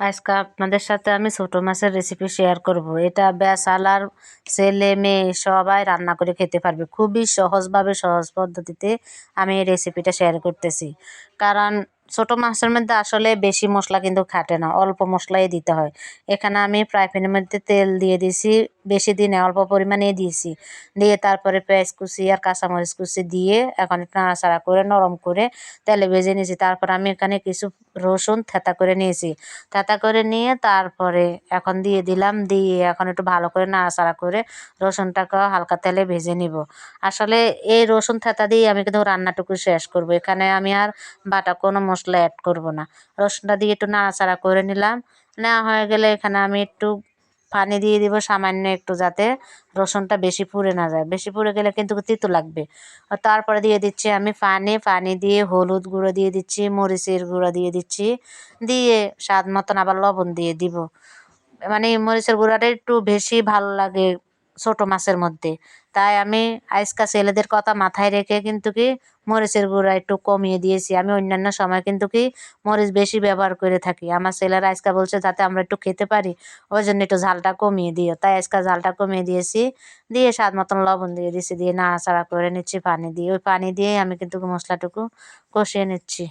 আজকে আপনাদের সাথে আমি ছোট মাছের রেসিপি শেয়ার করব। এটা বেচালার ছেলে মেয়ে সবাই রান্না করে খেতে পারবে। খুবই সহজভাবে সহজ পদ্ধতিতে আমি এই রেসিপিটা শেয়ার করতেছি। কারণ ছোট মাছের মধ্যে আসলে বেশি মশলা কিন্তু খাটে না, অল্প মশলাই দিতে হয়। এখানে আমি ফ্রাই প্যানের মধ্যে তেল দিয়ে দিয়েছি, বেশি দিনে অল্প পরিমাণে দিয়েছি। দিয়ে তারপরে পেঁয়াজ কুচি আর কাঁচামরিচ কুচি দিয়ে এখন একটু নাড়াচাড়া করে নরম করে তেলে ভেজে নিয়েছি। তারপর আমি এখানে কিছু রসুন থেঁতা করে নিয়েছি। থেঁতা করে নিয়ে তারপরে এখন দিয়ে দিলাম, দিয়ে এখন একটু ভালো করে নাড়াচাড়া করে রসুনটাকেও হালকা তেলে ভেজে নিব। আসলে এই রসুন থেঁতা দিয়ে আমি কিন্তু রান্নাটুকু শেষ করব। এখানে আমি আর বাটা কোনো মশলা অ্যাড করব না। রসুনটা দিয়ে একটু নাড়াচাড়া করে নিলাম। নেওয়া হয়ে গেলে এখানে আমি একটু পানি দিয়ে দিব সামান্য একটু, যাতে রসুনটা বেশি পুড়ে না যায়। বেশি পুড়ে গেলে কিন্তু তিতো লাগবে। আর তারপরে দিয়ে দিচ্ছি আমি পানি দিয়ে হলুদ গুঁড়ো দিয়ে দিচ্ছি, মরিচের গুঁড়ো দিয়ে দিচ্ছি, দিয়ে স্বাদ মতন আবার লবণ দিয়ে দিব। মানে মরিচের গুঁড়াটা একটু বেশি ভালো লাগে ছোট মাছের মধ্যে। তাই আমি আজকা ছেলেদের কথা মাথায় রেখে কিন্তু কি মরিচের গুঁড়া একটু কমিয়ে দিয়েছি। আমি অন্যান্য সময় কিন্তু কি মরিচ বেশি ব্যবহার করে থাকি। আমার ছেলেরা আজকা বলছে যাতে আমরা একটু খেতে পারি, ওই জন্য একটু ঝালটা কমিয়ে দিও। তাই আজকা ঝালটা কমিয়ে দিয়েছি। দিয়ে স্বাদ মতন লবণ দিয়ে দিয়েছি, দিয়ে নাড়াচাড়া করে নিচ্ছি পানি দিয়ে। ওই পানি দিয়েই আমি কিন্তু মশলাটুকু কষিয়ে নিচ্ছি।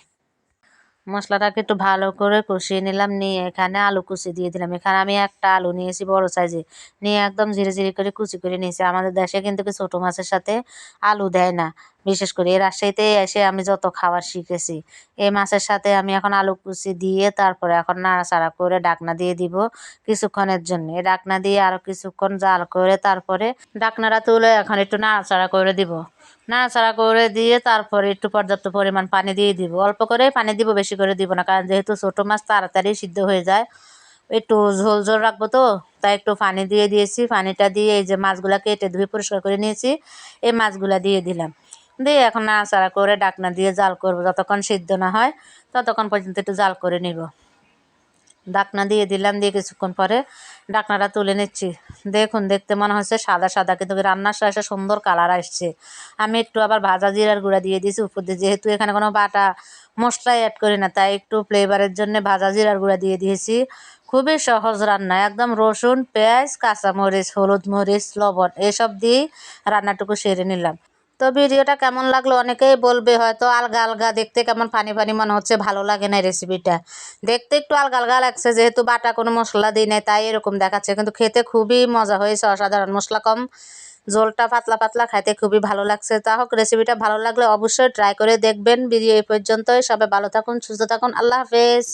মশলাটাকে একটু ভালো করে কষিয়ে নিলাম, নিয়ে এখানে আলু কুচি দিয়ে দিলাম। এখানে আমি একটা আলু নিয়েছি বড় সাইজে, নিয়ে একদম ঝিরি ঝিরি করে কুচি করে নিয়েছি। আমাদের দেশে কিন্তু কি ছোটো মাছের সাথে আলু দেয় না। বিশেষ করে এই রাজশাহীতে এসে আমি যত খাবার শিখেছি, এই মাছের সাথে আমি এখন আলু কুচি দিয়ে তারপরে এখন নাড়াচাড়া করে ঢাকনা দিয়ে দিব কিছুক্ষণের জন্য। এই ঢাকনা দিয়ে আরও কিছুক্ষণ জাল করে তারপরে ঢাকনাটা তুলে এখন একটু নাড়াচাড়া করে দিব। নাড়াচাড়া করে দিয়ে তারপরে একটু পর্যাপ্ত পরিমাণ পানি দিয়ে দিব। অল্প করে পানি দিব, বেশি করে দিব না, কারণ যেহেতু ছোটো মাছ তাড়াতাড়ি সিদ্ধ হয়ে যায়। একটু ঝোল ঝোল রাখবো তো, তাই একটু পানি দিয়ে দিয়েছি। পানিটা দিয়ে এই যে মাছগুলা কেটে ধুয়ে পরিষ্কার করে নিয়েছি, এই মাছগুলা দিয়ে দিলাম। দিয়ে এখন নাড়াচাড়া করে ঢাকনা দিয়ে জাল করব। যতক্ষণ সিদ্ধ না হয় ততক্ষণ পর্যন্ত একটু জাল করে নিব। ঢাকনা দিয়ে দিলাম, দিয়ে কিছুক্ষণ পরে ঢাকনাটা তুলে নিচ্ছি। দেখুন, দেখতে মনে হচ্ছে সাদা সাদা, কিন্তু রান্নার শেষে সুন্দর কালার আসছে। আমি একটু আবার ভাজা জিরার গুঁড়া দিয়ে দিয়েছি উপর দিয়ে, যেহেতু এখানে কোনো বাটা মশলাই অ্যাড করি না, তাই একটু ফ্লেভারের জন্য ভাজা জিরার গুঁড়া দিয়ে দিয়েছি। খুবই সহজ রান্না, একদম রসুন পেঁয়াজ কাঁচামরিচ হলুদ মরিচ লবণ এসব দিয়েই রান্নাটুকু সেরে নিলাম। তো ভিডিওটা কেমন লাগলো অনেকেই বলবে হয়তো আলগা আলগা, দেখতে কেমন পানি পানি মনে হচ্ছে, ভালো লাগে না রেসিপিটা। দেখতে একটু আলগা আলগা লাগছে, যেহেতু বাটা কোনো মশলা দিই নাই তাই এরকম দেখাচ্ছে, কিন্তু খেতে খুবই মজা হয়েছে, অসাধারণ। মশলা কম, ঝোলটা পাতলা পাতলা, খাইতে খুবই ভালো লাগছে। তা হোক, রেসিপিটা ভালো লাগলে অবশ্যই ট্রাই করে দেখবেন। ভিডিও এই পর্যন্তই। সবাই ভালো থাকুন, সুস্থ থাকুন, আল্লাহ হাফেজ।